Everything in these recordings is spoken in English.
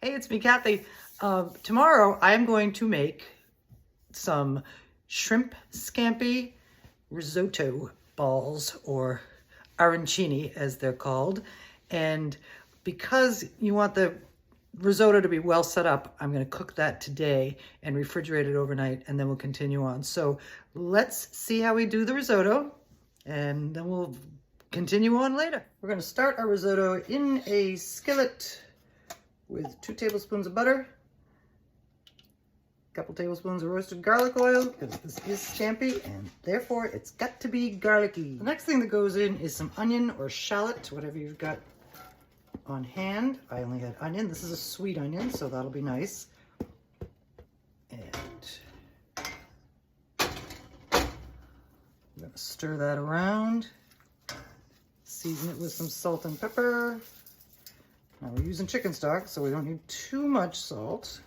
Hey, it's me, Kathy. Tomorrow I'm going to make some shrimp scampi risotto balls, or arancini as they're called. And because you want the risotto to be well set up, I'm going to cook that today and refrigerate it overnight, and then we'll continue on. So let's see how we do the risotto, and then we'll continue on later. We're going to start our risotto in a skillet with 2 tablespoons of butter, a couple tablespoons of roasted garlic oil, because this is scampi and therefore it's got to be garlicky. The next thing that goes in is some onion or shallot, whatever you've got on hand. I only had onion. This is a sweet onion, so that'll be nice. And I'm going to stir that around, season it with some salt and pepper. Now we're using chicken stock, so we don't need too much salt.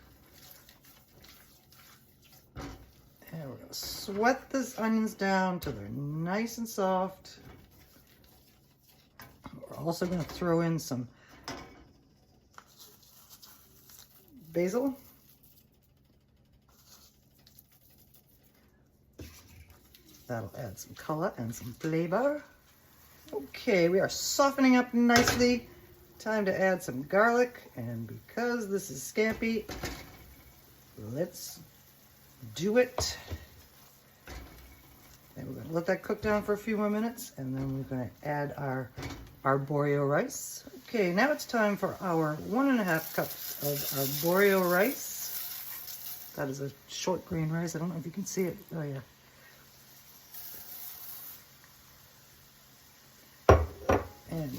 And we're going to sweat these onions down till they're nice and soft. We're also going to throw in some basil. That'll add some color and some flavor. Okay, we are softening up nicely. Time to add some garlic, and because this is scampi, let's do it. And we're going to let that cook down for a few more minutes, and then we're going to add our arborio rice. Okay, now it's time for our 1.5 cups of arborio rice. That is a short grain rice. I don't know if you can see it. Oh yeah. And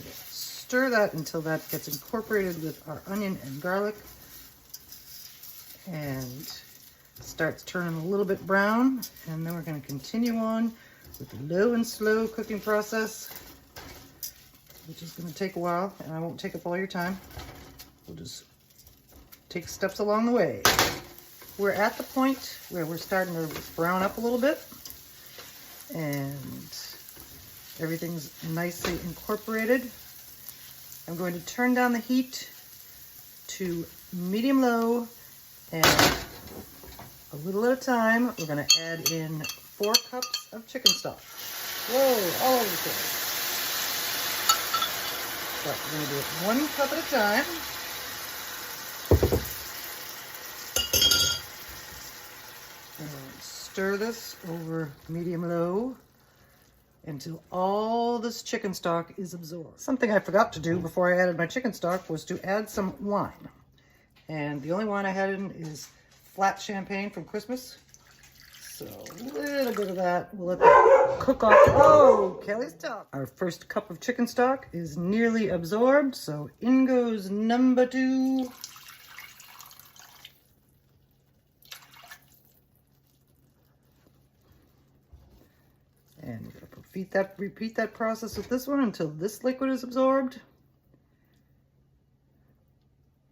stir that until that gets incorporated with our onion and garlic and starts turning a little bit brown. And then we're going to continue on with the low and slow cooking process, which is going to take a while, and I won't take up all your time. We'll just take steps along the way. We're at the point where we're starting to brown up a little bit, and everything's nicely incorporated. I'm going to turn down the heat to medium-low, and a little at a time, we're going to add in 4 cups of chicken stock. Whoa, all over the place. So we're going to do it 1 cup at a time. And stir this over medium-low until all this chicken stock is absorbed. Something I forgot to do before I added my chicken stock was to add some wine. And the only wine I had in is flat champagne from Christmas. So a little bit of that. We'll let that cook off. Oh, Kelly's top. Our first cup of chicken stock is nearly absorbed, so in goes number 2. And we're going to repeat that process with this one until this liquid is absorbed.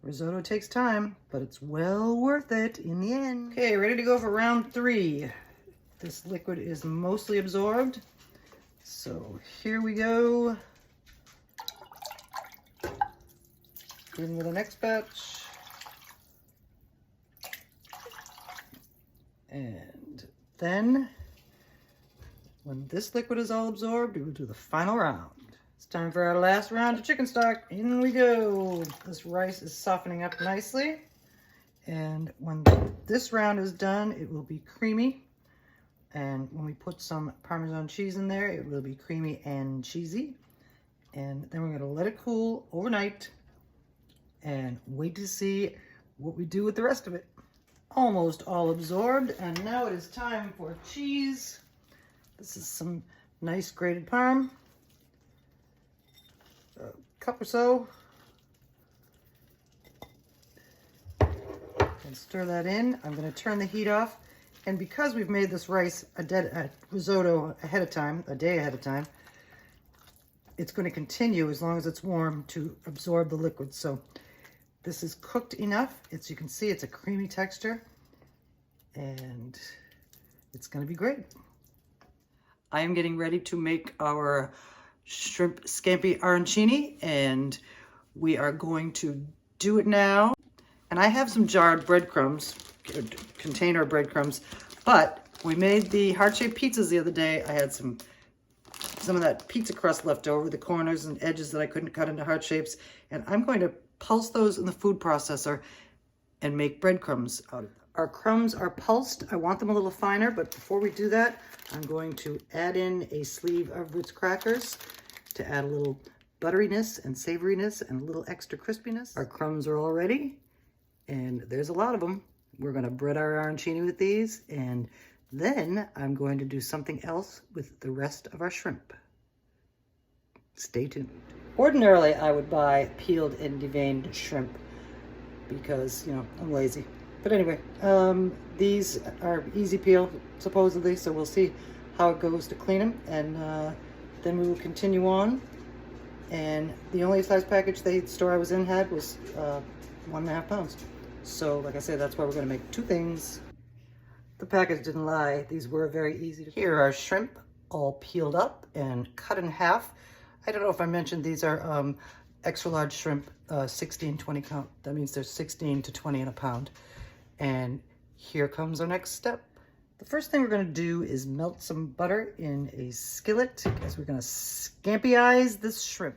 Risotto takes time, but it's well worth it in the end. Okay, ready to go for round 3. This liquid is mostly absorbed. So here we go. In with the next batch. And then, when this liquid is all absorbed, we will do the final round. It's time for our last round of chicken stock. In we go. This rice is softening up nicely. And when this round is done, it will be creamy. And when we put some Parmesan cheese in there, it will be creamy and cheesy. And then we're going to let it cool overnight and wait to see what we do with the rest of it. Almost all absorbed. And now it is time for cheese. This is some nice grated parm, a cup or so, and stir that in. I'm going to turn the heat off, and because we've made this rice a risotto ahead of time, a day ahead of time, it's going to continue as long as it's warm to absorb the liquid. So this is cooked enough. You can see it's a creamy texture, and it's going to be great. I am getting ready to make our shrimp scampi arancini, and we are going to do it now. And I have some jarred breadcrumbs, container breadcrumbs, but we made the heart-shaped pizzas the other day. I had some of that pizza crust left over, the corners and edges that I couldn't cut into heart shapes, and I'm going to pulse those in the food processor and make breadcrumbs out of them. Our crumbs are pulsed. I want them a little finer, but before we do that, I'm going to add in a sleeve of Ritz crackers to add a little butteriness and savoriness and a little extra crispiness. Our crumbs are all ready, and there's a lot of them. We're going to bread our arancini with these, and then I'm going to do something else with the rest of our shrimp. Stay tuned. Ordinarily, I would buy peeled and deveined shrimp because, you know, I'm lazy. But anyway, these are easy peel, supposedly, so we'll see how it goes to clean them, and then we will continue on. And the only size package the store I was in had was 1.5 pounds. So, like I said, that's why we're going to make 2 things. The package didn't lie. These were very easy to... Here are shrimp, all peeled up and cut in half. I don't know if I mentioned these are extra large shrimp, 16, 20 count. That means there's 16 to 20 in a pound. And here comes our next step. The first thing we're going to do is melt some butter in a skillet, because we're going to Scampi-ize this shrimp.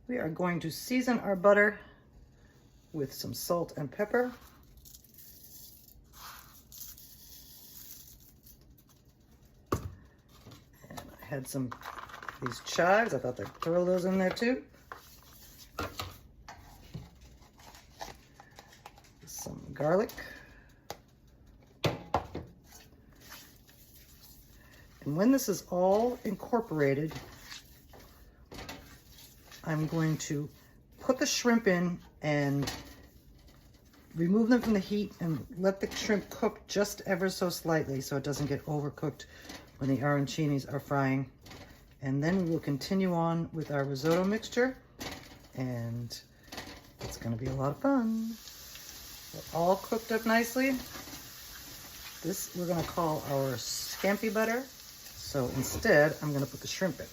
We are going to season our butter with some salt and pepper. And I had these chives. I thought I'd throw those in there too. Some garlic. And when this is all incorporated, I'm going to put the shrimp in and remove them from the heat and let the shrimp cook just ever so slightly so it doesn't get overcooked when the arancinis are frying. And then we will continue on with our risotto mixture, and it's going to be a lot of fun. They're all cooked up nicely. This we're going to call our Scampi butter. So instead, I'm going to put the shrimp in.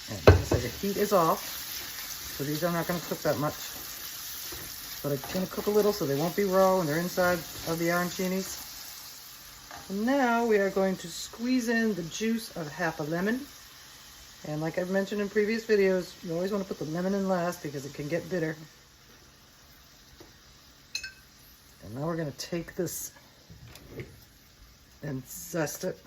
And like I said, the heat is off, so these are not going to cook that much. But it's going to cook a little so they won't be raw and they're inside of the arancinis. And now we are going to squeeze in the juice of half a lemon. And like I've mentioned in previous videos, you always want to put the lemon in last because it can get bitter. And now we're going to take this and zest it.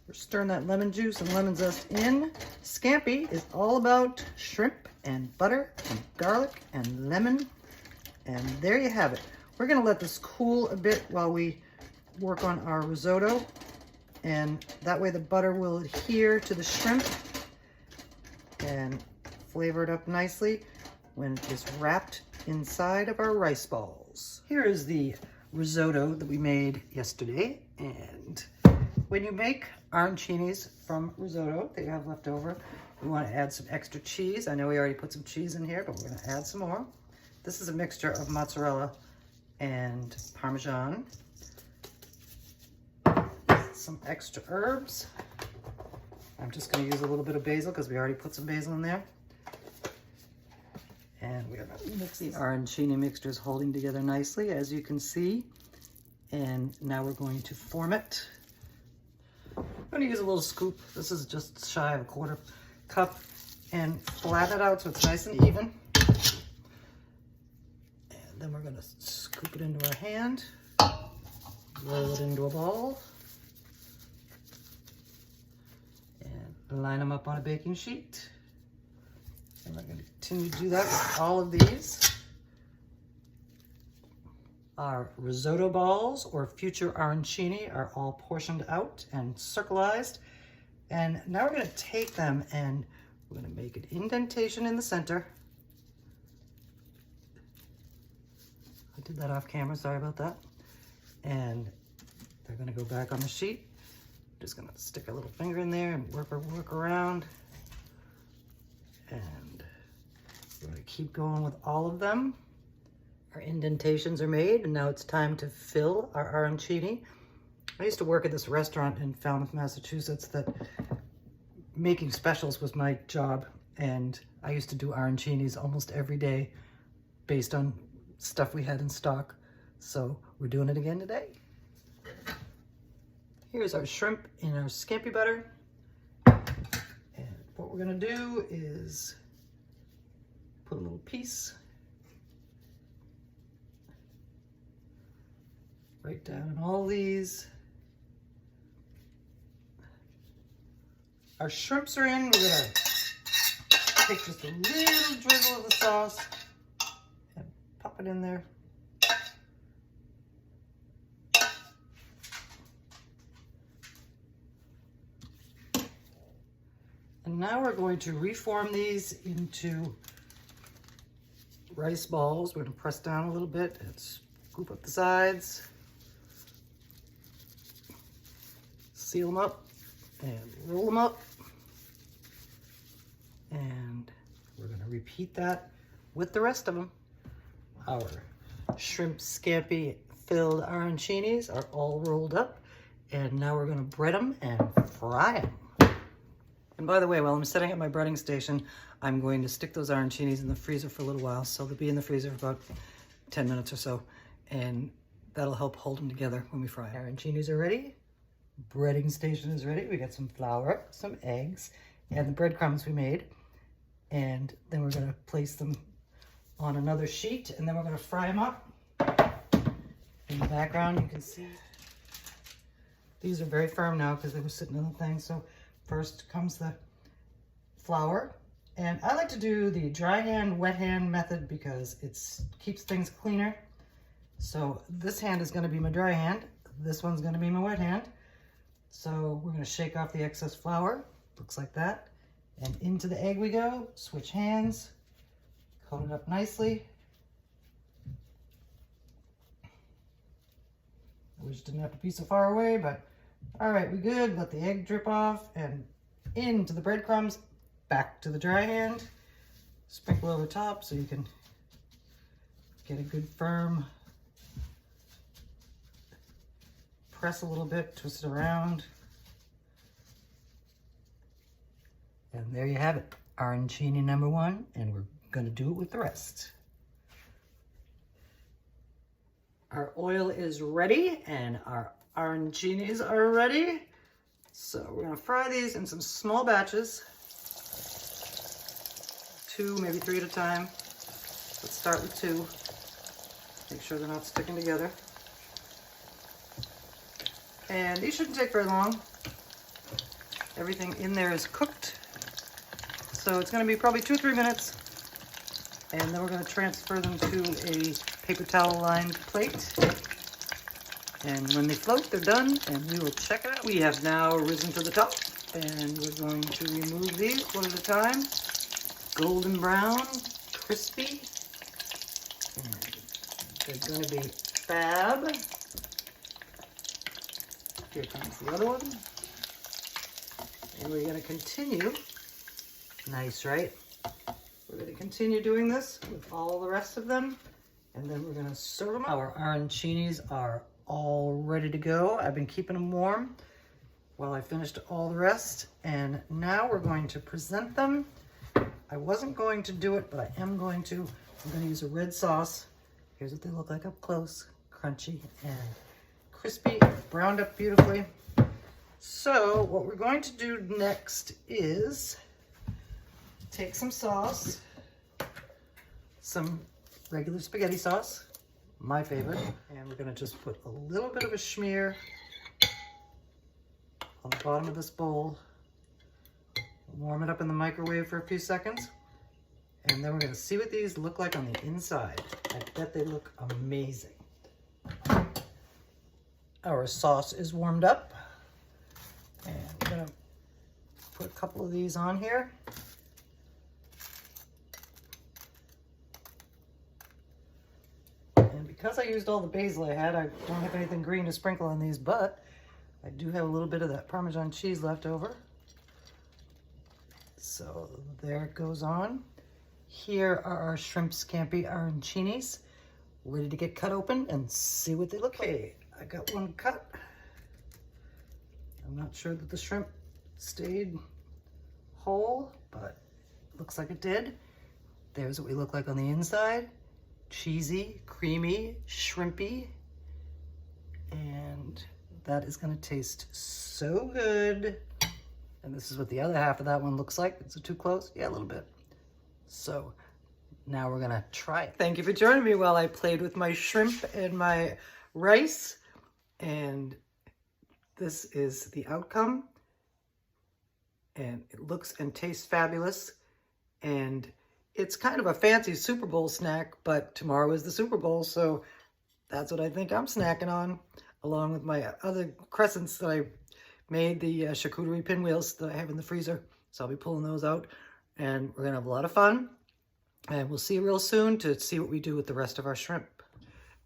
We're stirring that lemon juice and lemon zest in. Scampi is all about shrimp and butter and garlic and lemon. And there you have it. We're going to let this cool a bit while we work on our risotto. And that way the butter will adhere to the shrimp and flavor it up nicely when it's wrapped inside of our rice balls. Here is the risotto that we made yesterday. And when you make arancinis from risotto that you have left over, we want to add some extra cheese. I know we already put some cheese in here, but we're going to add some more. This is a mixture of mozzarella and Parmesan. Some extra herbs. I'm just going to use a little bit of basil because we already put some basil in there. And we're going to mix the arancini mixtures holding together nicely, as you can see. And now we're going to form it. I'm going to use a little scoop. This is just shy of a 1/4 cup. And flatten it out so it's nice and even. And then we're going to scoop it into our hand. Roll it into a ball. And line them up on a baking sheet. And we're going to continue to do that with all of these. Our risotto balls, or future arancini, are all portioned out and circleized. And now we're going to take them and we're going to make an indentation in the center. I did that off camera, sorry about that. And they're going to go back on the sheet. Just going to stick a little finger in there and work around. And we're going to keep going with all of them. Our indentations are made, and now it's time to fill our arancini. I used to work at this restaurant in Falmouth, Massachusetts that making specials was my job, and I used to do arancinis almost every day based on stuff we had in stock. So we're doing it again today. Here's our shrimp in our scampi butter. And what we're gonna do is put a little piece right down in all these. Our shrimps are in. We're gonna take just a little drizzle of the sauce and pop it in there. And now we're going to reform these into rice balls. We're gonna press down a little bit and scoop up the sides. Seal them up and roll them up. And we're gonna repeat that with the rest of them. Our shrimp scampi filled arancinis are all rolled up. And now we're gonna bread them and fry them. And by the way, while I'm setting up my breading station, I'm going to stick those arancinis in the freezer for a little while. So they'll be in the freezer for about 10 minutes or so. And that'll help hold them together when we fry. Arancinis are ready. Breading station is ready. We got some flour, some eggs, and the breadcrumbs we made. And then we're gonna place them on another sheet, and then we're gonna fry them up. In the background, you can see these are very firm now because they were sitting in the thing. So first comes the flour, and I like to do the dry hand, wet hand method because it keeps things cleaner. So this hand is gonna be my dry hand. This one's gonna be my wet hand. So we're gonna shake off the excess flour, looks like that. And into the egg we go, switch hands, coat it up nicely. I wish it didn't have to be so far away, but all right, we good. Let the egg drip off and into the breadcrumbs, back to the dry hand. Sprinkle over top so you can get a good firm press a little bit, twist it around. And there you have it, arancini number 1, and we're gonna do it with the rest. Our oil is ready and our arancinis are ready. So we're gonna fry these in some small batches, 2, maybe 3 at a time. Let's start with 2. Make sure they're not sticking together. And these shouldn't take very long. Everything in there is cooked. So it's gonna be probably 2 or 3 minutes. And then we're gonna transfer them to a paper towel lined plate. And when they float, they're done, and we will check it out. We have now risen to the top, and we're going to remove these one at a time. Golden brown, crispy, and they're gonna be fab. Here comes the other one. And we're gonna continue. Nice, right? We're gonna continue doing this with all the rest of them, and then we're gonna serve them. Our arancinis are all ready to go. I've been keeping them warm while I finished all the rest, and now we're going to present them. I wasn't going to do it, but I am going to. I'm gonna use a red sauce. Here's what they look like up close. Crunchy and crispy, browned up beautifully. So what we're going to do next is take some sauce, some regular spaghetti sauce, my favorite, and we're gonna just put a little bit of a smear on the bottom of this bowl. Warm it up in the microwave for a few seconds, and then we're gonna see what these look like on the inside. I bet they look amazing. Our sauce is warmed up, and we're gonna put a couple of these on here. And because I used all the basil I had, I don't have anything green to sprinkle on these, but I do have a little bit of that Parmesan cheese left over. So there it goes on. Here are our shrimp scampi arancinis, ready to get cut open and see what they look like. Okay, I got one cut. I'm not sure that the shrimp stayed whole, but looks like it did. There's what we look like on the inside. Cheesy, creamy, shrimpy. And that is gonna taste so good. And this is what the other half of that one looks like. Is it too close? Yeah, a little bit. So now we're gonna try it. Thank you for joining me while I played with my shrimp and my rice. And this is the outcome. And it looks and tastes fabulous. And it's kind of a fancy Super Bowl snack, but tomorrow is the Super Bowl, so that's what I think I'm snacking on, along with my other crescents that I made, the charcuterie pinwheels that I have in the freezer. So I'll be pulling those out, and we're gonna have a lot of fun. And we'll see you real soon to see what we do with the rest of our shrimp.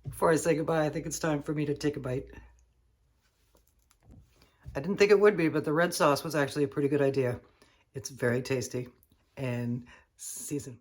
Before I say goodbye, I think it's time for me to take a bite. I didn't think it would be, but the red sauce was actually a pretty good idea. It's very tasty and seasoned.